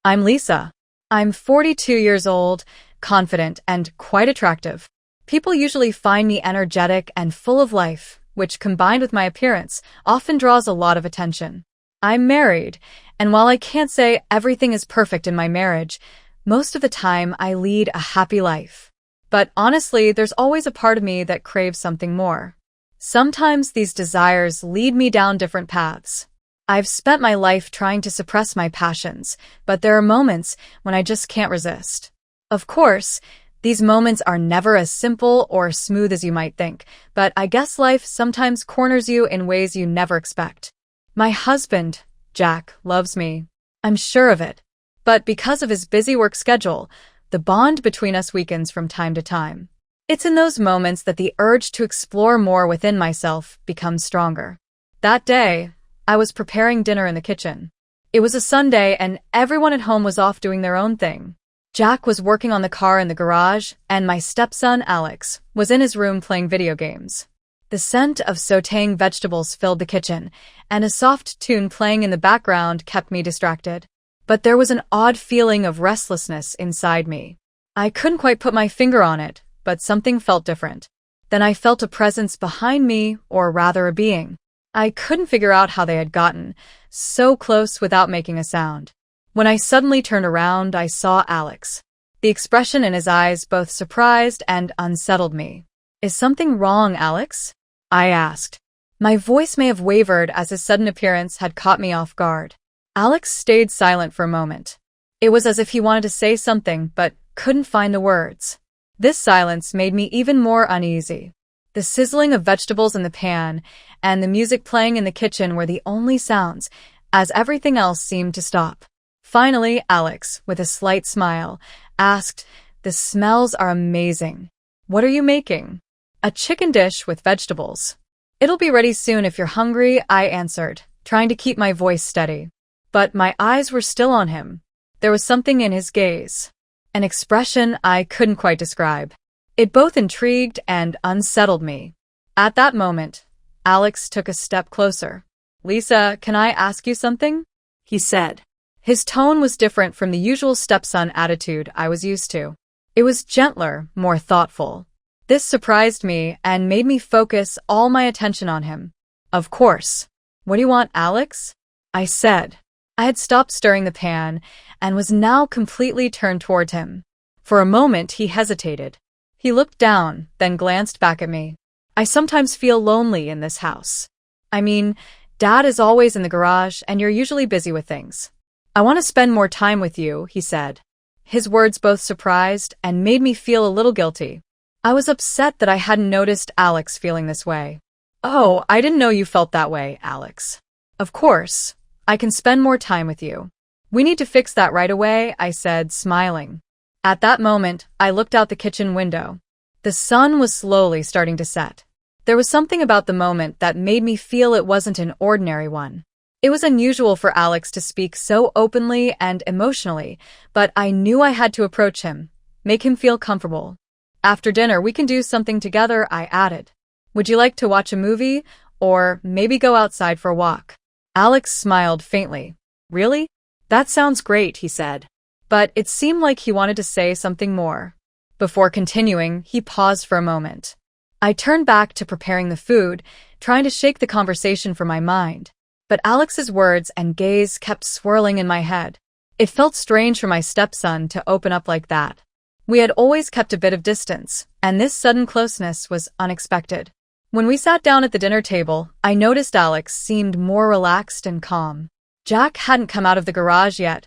I'm Lisa. I'm 42 years old, confident, and quite attractive. People usually find me energetic and full of life, which combined with my appearance often draws a lot of attention. I'm married, and while I can't say everything is perfect in my marriage, most of the time I lead a happy life. But honestly, there's always a part of me that craves something more. Sometimes these desires lead me down different paths. I've spent my life trying to suppress my passions, but there are moments when I just can't resist. Of course, these moments are never as simple or smooth as you might think, but I guess life sometimes corners you in ways you never expect. My husband, Jack, loves me. I'm sure of it. But because of his busy work schedule, the bond between us weakens from time to time. It's in those moments that the urge to explore more within myself becomes stronger. That day, I was preparing dinner in the kitchen. It was a Sunday and everyone at home was off doing their own thing. Jack was working on the car in the garage, and my stepson, Alex, was in his room playing video games. The scent of sautéing vegetables filled the kitchen, and a soft tune playing in the background kept me distracted. But there was an odd feeling of restlessness inside me. I couldn't quite put my finger on it, but something felt different. Then I felt a presence behind me, or rather a being. I couldn't figure out how they had gotten so close without making a sound. When I suddenly turned around, I saw Alex. The expression in his eyes both surprised and unsettled me. "Is something wrong, Alex?" I asked. My voice may have wavered as his sudden appearance had caught me off guard. Alex stayed silent for a moment. It was as if he wanted to say something but couldn't find the words. This silence made me even more uneasy. The sizzling of vegetables in the pan and the music playing in the kitchen were the only sounds, as everything else seemed to stop. Finally, Alex, with a slight smile, asked, "The smells are amazing. What are you making?" "A chicken dish with vegetables." "It'll be ready soon if you're hungry," I answered, trying to keep my voice steady. But my eyes were still on him. There was something in his gaze, an expression I couldn't quite describe. It both intrigued and unsettled me. At that moment, Alex took a step closer. "Lisa, can I ask you something?" he said. His tone was different from the usual stepson attitude I was used to. It was gentler, more thoughtful. This surprised me and made me focus all my attention on him. "Of course. What do you want, Alex?" I said. I had stopped stirring the pan and was now completely turned toward him. For a moment, he hesitated. He looked down, then glanced back at me. "I sometimes feel lonely in this house. I mean, Dad is always in the garage and you're usually busy with things. I want to spend more time with you," he said. His words both surprised and made me feel a little guilty. I was upset that I hadn't noticed Alex feeling this way. "Oh, I didn't know you felt that way, Alex." "Of course. I can spend more time with you. We need to fix that right away," I said, smiling. At that moment, I looked out the kitchen window. The sun was slowly starting to set. There was something about the moment that made me feel it wasn't an ordinary one. It was unusual for Alex to speak so openly and emotionally, but I knew I had to approach him, make him feel comfortable. "After dinner, we can do something together," I added. "Would you like to watch a movie, or maybe go outside for a walk?" Alex smiled faintly. "Really? That sounds great," he said. But it seemed like he wanted to say something more. Before continuing, he paused for a moment. I turned back to preparing the food, trying to shake the conversation from my mind. But Alex's words and gaze kept swirling in my head. It felt strange for my stepson to open up like that. We had always kept a bit of distance, and this sudden closeness was unexpected. When we sat down at the dinner table, I noticed Alex seemed more relaxed and calm. Jack hadn't come out of the garage yet,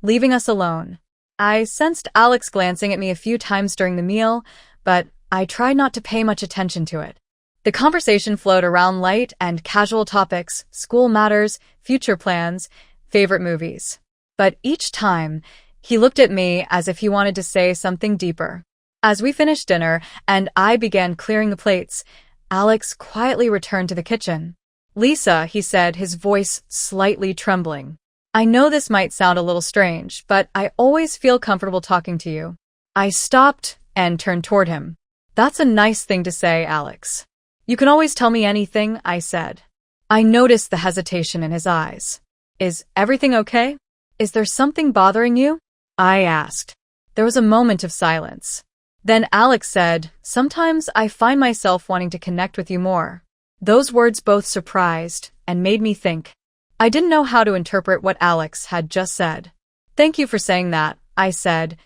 leaving us alone. I sensed Alex glancing at me a few times during the meal, but I tried not to pay much attention to it. The conversation flowed around light and casual topics, school matters, future plans, favorite movies. But each time, he looked at me as if he wanted to say something deeper. As we finished dinner and I began clearing the plates, Alex quietly returned to the kitchen. "Lisa," he said, his voice slightly trembling. "I know this might sound a little strange, but I always feel comfortable talking to you." I stopped and turned toward him. "That's a nice thing to say, Alex. You can always tell me anything," I said. I noticed the hesitation in his eyes. "Is everything okay?" Is there something bothering you? I asked. There was a moment of silence. Then Alex said, "Sometimes I find myself wanting to connect with you more." Those words both surprised and made me think. I didn't know how to interpret what Alex had just said. "Thank you for saying that," I said,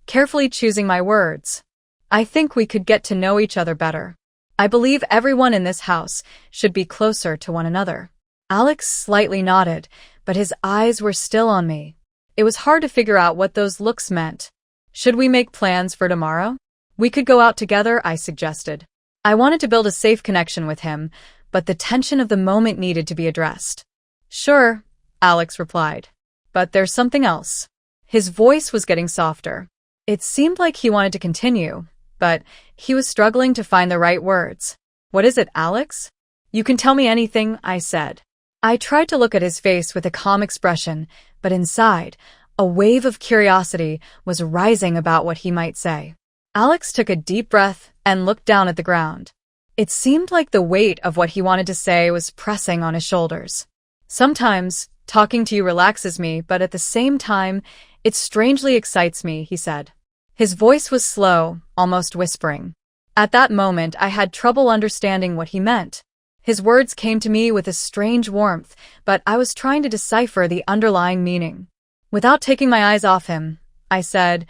carefully choosing my words. "I think we could get to know each other better. I believe everyone in this house should be closer to one another." Alex slightly nodded, but his eyes were still on me. It was hard to figure out what those looks meant. "Should we make plans for tomorrow? We could go out together," I suggested. I wanted to build a safe connection with him, but the tension of the moment needed to be addressed. "Sure," Alex replied. "But there's something else." His voice was getting softer. It seemed like he wanted to continue, but he was struggling to find the right words. "What is it, Alex?" "You can tell me anything," I said. I tried to look at his face with a calm expression, but inside, a wave of curiosity was rising about what he might say. Alex took a deep breath and looked down at the ground. It seemed like the weight of what he wanted to say was pressing on his shoulders. "Sometimes, talking to you relaxes me, but at the same time, it strangely excites me," he said. His voice was slow, almost whispering. At that moment, I had trouble understanding what he meant. His words came to me with a strange warmth, but I was trying to decipher the underlying meaning. Without taking my eyes off him, I said,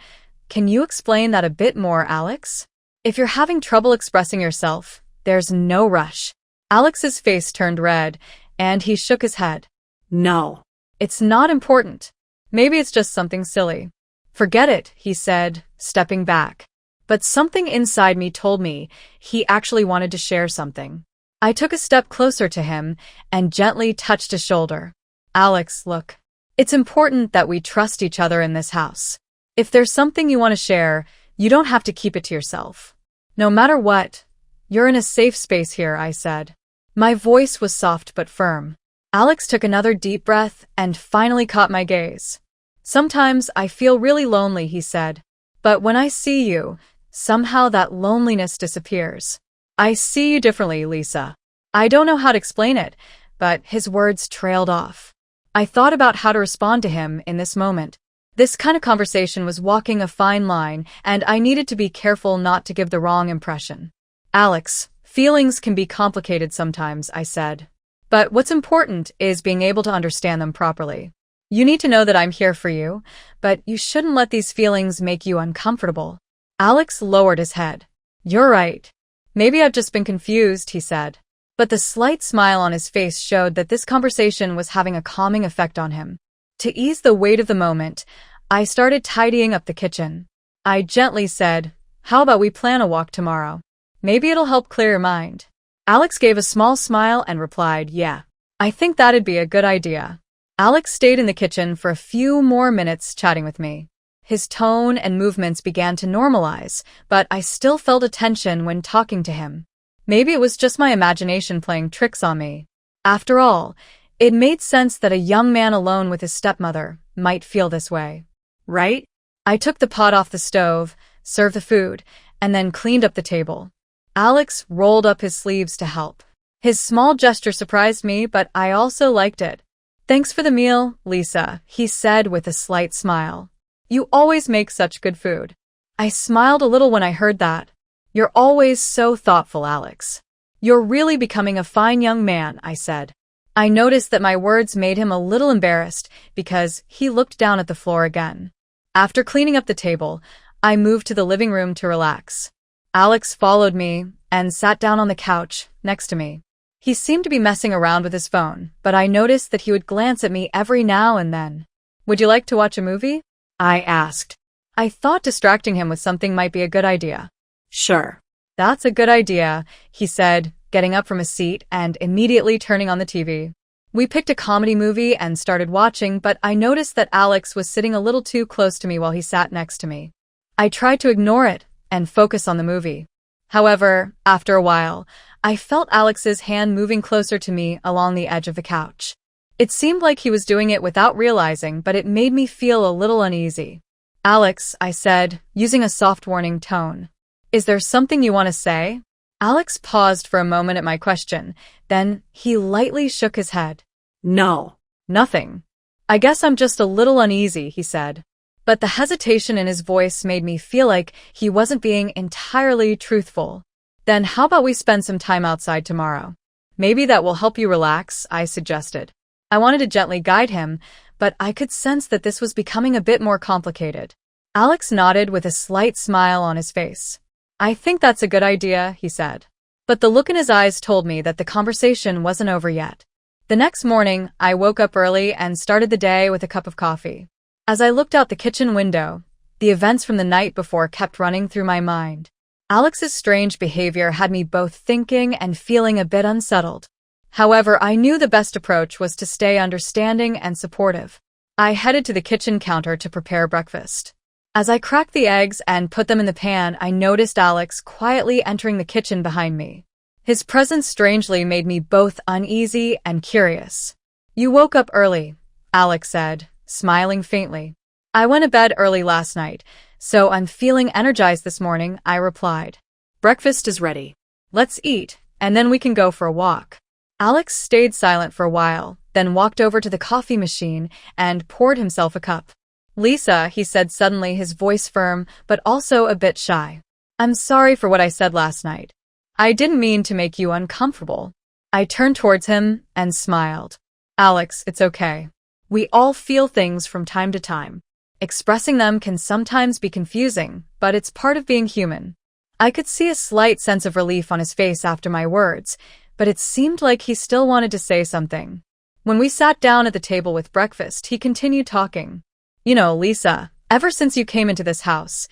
"Can you explain that a bit more, Alex? If you're having trouble expressing yourself, there's no rush." Alex's face turned red, and he shook his head. "No. It's not important. Maybe it's just something silly." "Forget it," he said, stepping back. But something inside me told me he actually wanted to share something. I took a step closer to him and gently touched his shoulder. "Alex, look. It's important that we trust each other in this house. If there's something you want to share, you don't have to keep it to yourself. No matter what, you're in a safe space here," I said. My voice was soft but firm. Alex took another deep breath and finally caught my gaze. "Sometimes I feel really lonely," he said. "But when I see you, somehow that loneliness disappears. I see you differently, Lisa." I don't know how to explain it, but his words trailed off. I thought about how to respond to him in this moment. This kind of conversation was walking a fine line, and I needed to be careful not to give the wrong impression. "Alex, feelings can be complicated sometimes," I said. "But what's important is being able to understand them properly. You need to know that I'm here for you, but you shouldn't let these feelings make you uncomfortable." Alex lowered his head. "You're right. Maybe I've just been confused," he said. But the slight smile on his face showed that this conversation was having a calming effect on him. To ease the weight of the moment, I started tidying up the kitchen. I gently said, "How about we plan a walk tomorrow? Maybe it'll help clear your mind." Alex gave a small smile and replied, "Yeah, I think that'd be a good idea." Alex stayed in the kitchen for a few more minutes chatting with me. His tone and movements began to normalize, but I still felt a tension when talking to him. Maybe it was just my imagination playing tricks on me. After all, it made sense that a young man alone with his stepmother might feel this way, right? I took the pot off the stove, served the food, and then cleaned up the table. Alex rolled up his sleeves to help. His small gesture surprised me, but I also liked it. "Thanks for the meal, Lisa," he said with a slight smile. "You always make such good food." I smiled a little when I heard that. "You're always so thoughtful, Alex. You're really becoming a fine young man," I said. I noticed that my words made him a little embarrassed because he looked down at the floor again. After cleaning up the table, I moved to the living room to relax. Alex followed me and sat down on the couch next to me. He seemed to be messing around with his phone, but I noticed that he would glance at me every now and then. "Would you like to watch a movie?" I asked. I thought distracting him with something might be a good idea. "Sure. That's a good idea," he said, getting up from his seat and immediately turning on the TV. We picked a comedy movie and started watching, but I noticed that Alex was sitting a little too close to me while he sat next to me. I tried to ignore it and focus on the movie. However, after a while, I felt Alex's hand moving closer to me along the edge of the couch. It seemed like he was doing it without realizing, but it made me feel a little uneasy. "Alex," I said, using a soft warning tone. "Is there something you want to say?" Alex paused for a moment at my question, then he lightly shook his head. "No, nothing." I guess I'm just a little uneasy, he said. But the hesitation in his voice made me feel like he wasn't being entirely truthful. Then how about we spend some time outside tomorrow? Maybe that will help you relax, I suggested. I wanted to gently guide him, but I could sense that this was becoming a bit more complicated. Alex nodded with a slight smile on his face. I think that's a good idea, he said. But the look in his eyes told me that the conversation wasn't over yet. The next morning, I woke up early and started the day with a cup of coffee. As I looked out the kitchen window, the events from the night before kept running through my mind. Alex's strange behavior had me both thinking and feeling a bit unsettled. However, I knew the best approach was to stay understanding and supportive. I headed to the kitchen counter to prepare breakfast. As I cracked the eggs and put them in the pan, I noticed Alex quietly entering the kitchen behind me. His presence strangely made me both uneasy and curious. You woke up early, Alex said, smiling faintly. I went to bed early last night, so I'm feeling energized this morning, I replied. Breakfast is ready. Let's eat, and then we can go for a walk. Alex stayed silent for a while, then walked over to the coffee machine and poured himself a cup. Lisa, he said suddenly, his voice firm, but also a bit shy. I'm sorry for what I said last night. I didn't mean to make you uncomfortable. I turned towards him and smiled. Alex, it's okay. We all feel things from time to time. Expressing them can sometimes be confusing, but it's part of being human. I could see a slight sense of relief on his face after my words, but it seemed like he still wanted to say something. When we sat down at the table with breakfast, he continued talking. You know, Lisa, ever since you came into this house,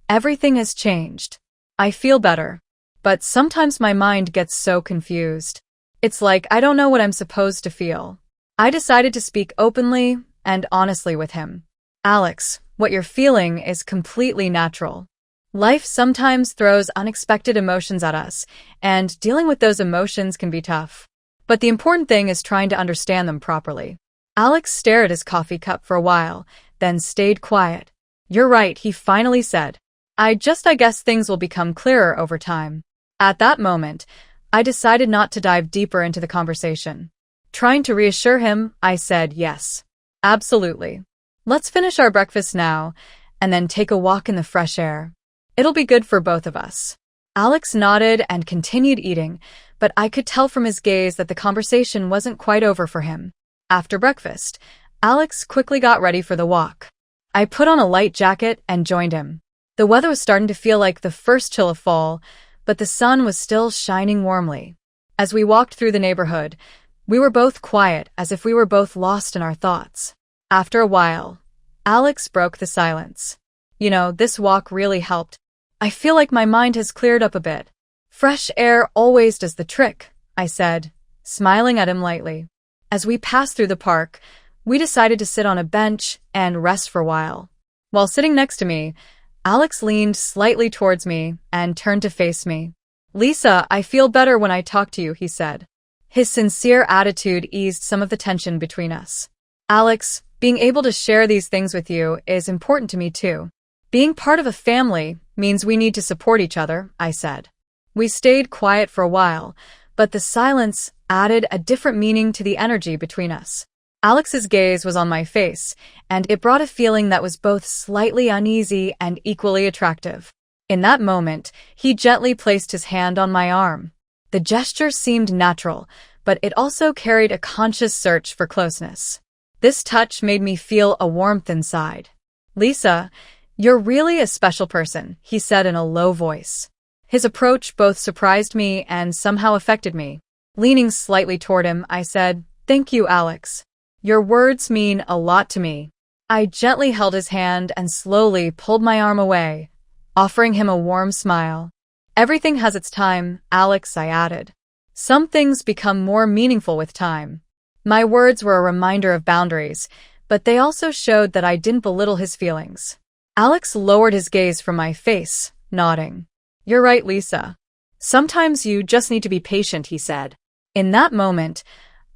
everything has changed. I feel better. But sometimes my mind gets so confused. It's like I don't know what I'm supposed to feel. I decided to speak openly and honestly with him. Alex, what you're feeling is completely natural. Life sometimes throws unexpected emotions at us, and dealing with those emotions can be tough. But the important thing is trying to understand them properly. Alex stared at his coffee cup for a while, then stayed quiet. You're right, he finally said. I guess things will become clearer over time. At that moment, I decided not to dive deeper into the conversation. Trying to reassure him, I said yes. Absolutely. Let's finish our breakfast now, and then take a walk in the fresh air. It'll be good for both of us. Alex nodded and continued eating, but I could tell from his gaze that the conversation wasn't quite over for him. After breakfast, Alex quickly got ready for the walk. I put on a light jacket and joined him. The weather was starting to feel like the first chill of fall, but the sun was still shining warmly. As we walked through the neighborhood, we were both quiet, as if we were both lost in our thoughts. After a while, Alex broke the silence. You know, this walk really helped. I feel like my mind has cleared up a bit. Fresh air always does the trick, I said, smiling at him lightly. As we passed through the park, we decided to sit on a bench and rest for a while. While sitting next to me, Alex leaned slightly towards me and turned to face me. Lisa, I feel better when I talk to you, he said. His sincere attitude eased some of the tension between us. Alex, being able to share these things with you is important to me too. Being part of a family means we need to support each other, I said. We stayed quiet for a while, but the silence added a different meaning to the energy between us. Alex's gaze was on my face, and it brought a feeling that was both slightly uneasy and equally attractive. In that moment, he gently placed his hand on my arm. The gesture seemed natural, but it also carried a conscious search for closeness. This touch made me feel a warmth inside. Lisa, you're really a special person, he said in a low voice. His approach both surprised me and somehow affected me. Leaning slightly toward him, I said, Thank you, Alex. Your words mean a lot to me. I gently held his hand and slowly pulled my arm away, offering him a warm smile. Everything has its time, Alex, I added. Some things become more meaningful with time. My words were a reminder of boundaries, but they also showed that I didn't belittle his feelings. Alex lowered his gaze from my face, nodding. You're right, Lisa. Sometimes you just need to be patient, he said. In that moment,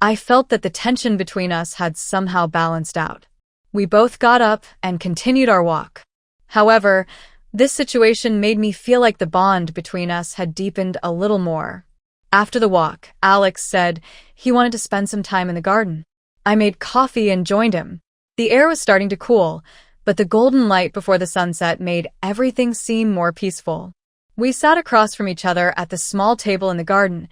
I felt that the tension between us had somehow balanced out. We both got up and continued our walk. However, this situation made me feel like the bond between us had deepened a little more. After the walk, Alex said he wanted to spend some time in the garden. I made coffee and joined him. The air was starting to cool, but the golden light before the sunset made everything seem more peaceful. We sat across from each other at the small table in the garden,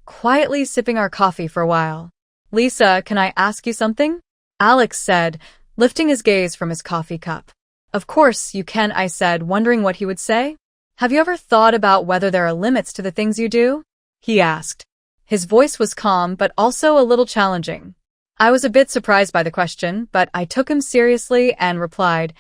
quietly sipping our coffee for a while. "Lisa, can I ask you something?" Alex said, lifting his gaze from his coffee cup. "Of course you can," I said, wondering what he would say. "Have you ever thought about whether there are limits to the things you do?" he asked. His voice was calm, but also a little challenging. I was a bit surprised by the question, but I took him seriously and replied,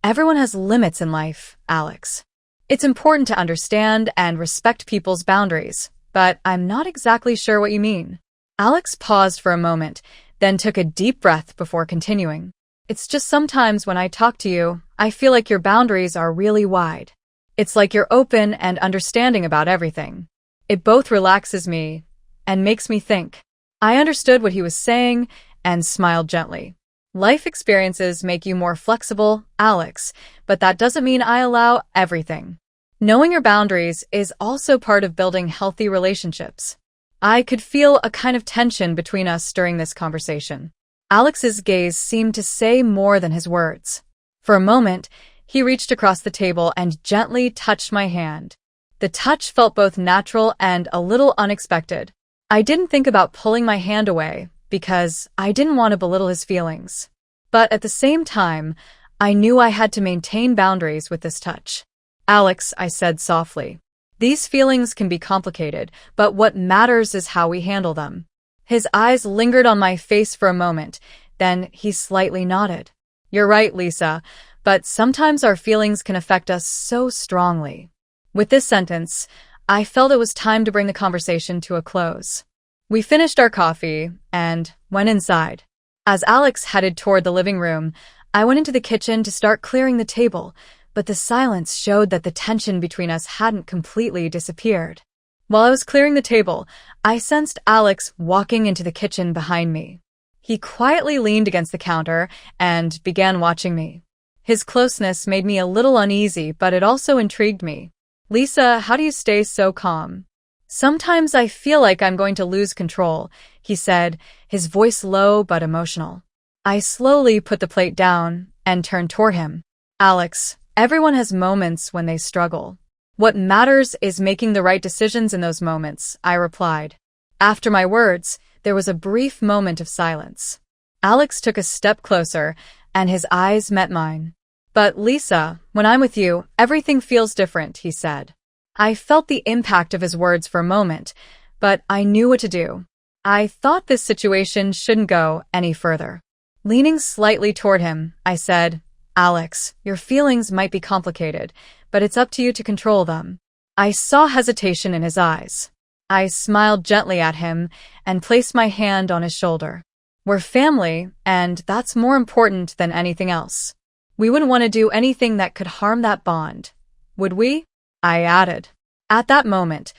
"Everyone has limits in life, Alex. It's important to understand and respect people's boundaries, but I'm not exactly sure what you mean." Alex paused for a moment, then took a deep breath before continuing. "It's just sometimes when I talk to you, I feel like your boundaries are really wide. It's like you're open and understanding about everything. It both relaxes me and makes me think." I understood what he was saying and smiled gently. "Life experiences make you more flexible, Alex, but that doesn't mean I allow everything. Knowing your boundaries is also part of building healthy relationships." I could feel a kind of tension between us during this conversation. Alex's gaze seemed to say more than his words. For a moment, he reached across the table and gently touched my hand. The touch felt both natural and a little unexpected. I didn't think about pulling my hand away because I didn't want to belittle his feelings. But at the same time, I knew I had to maintain boundaries with this touch. "Alex," I said softly, "these feelings can be complicated, but what matters is how we handle them." His eyes lingered on my face for a moment, then he slightly nodded. "You're right, Lisa, but sometimes our feelings can affect us so strongly." With this sentence, I felt it was time to bring the conversation to a close. We finished our coffee and went inside. As Alex headed toward the living room, I went into the kitchen to start clearing the table, but the silence showed that the tension between us hadn't completely disappeared. While I was clearing the table, I sensed Alex walking into the kitchen behind me. He quietly leaned against the counter and began watching me. His closeness made me a little uneasy, but it also intrigued me. "Lisa, how do you stay so calm?" "Sometimes I feel like I'm going to lose control," he said, his voice low but emotional. I slowly put the plate down and turned toward him. "Alex, everyone has moments when they struggle. What matters is making the right decisions in those moments," I replied. After my words, there was a brief moment of silence. Alex took a step closer, and his eyes met mine. "But Lisa, when I'm with you, everything feels different," he said. I felt the impact of his words for a moment, but I knew what to do. I thought this situation shouldn't go any further. Leaning slightly toward him, I said, "Alex, your feelings might be complicated, but it's up to you to control them." I saw hesitation in his eyes. I smiled gently at him and placed my hand on his shoulder. "We're family, and that's more important than anything else. We wouldn't want to do anything that could harm that bond, would we?" I added. At that moment,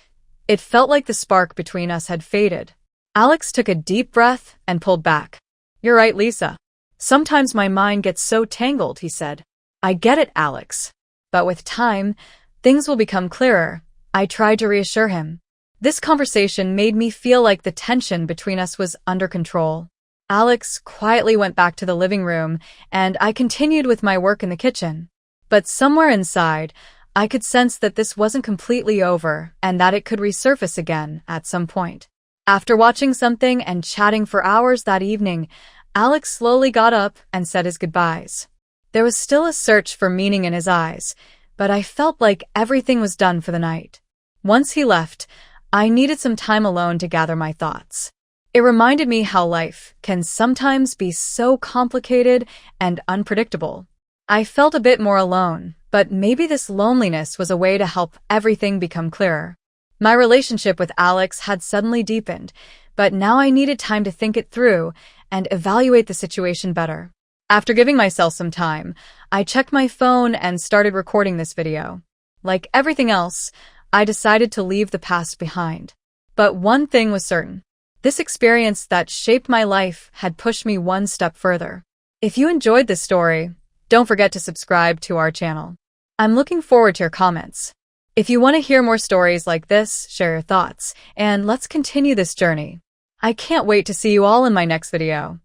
it felt like the spark between us had faded. Alex took a deep breath and pulled back. "You're right, Lisa. Sometimes my mind gets so tangled," he said. "I get it, Alex. But with time, things will become clearer." I tried to reassure him. This conversation made me feel like the tension between us was under control. Alex quietly went back to the living room, and I continued with my work in the kitchen. But somewhere inside, I could sense that this wasn't completely over and that it could resurface again at some point. After watching something and chatting for hours that evening, Alex slowly got up and said his goodbyes. There was still a search for meaning in his eyes, but I felt like everything was done for the night. Once he left, I needed some time alone to gather my thoughts. It reminded me how life can sometimes be so complicated and unpredictable. I felt a bit more alone, but maybe this loneliness was a way to help everything become clearer. My relationship with Alex had suddenly deepened, but now I needed time to think it through and evaluate the situation better. After giving myself some time, I checked my phone and started recording this video. Like everything else, I decided to leave the past behind. But one thing was certain. This experience that shaped my life had pushed me one step further. If you enjoyed this story, don't forget to subscribe to our channel. I'm looking forward to your comments. If you want to hear more stories like this, share your thoughts, and let's continue this journey. I can't wait to see you all in my next video.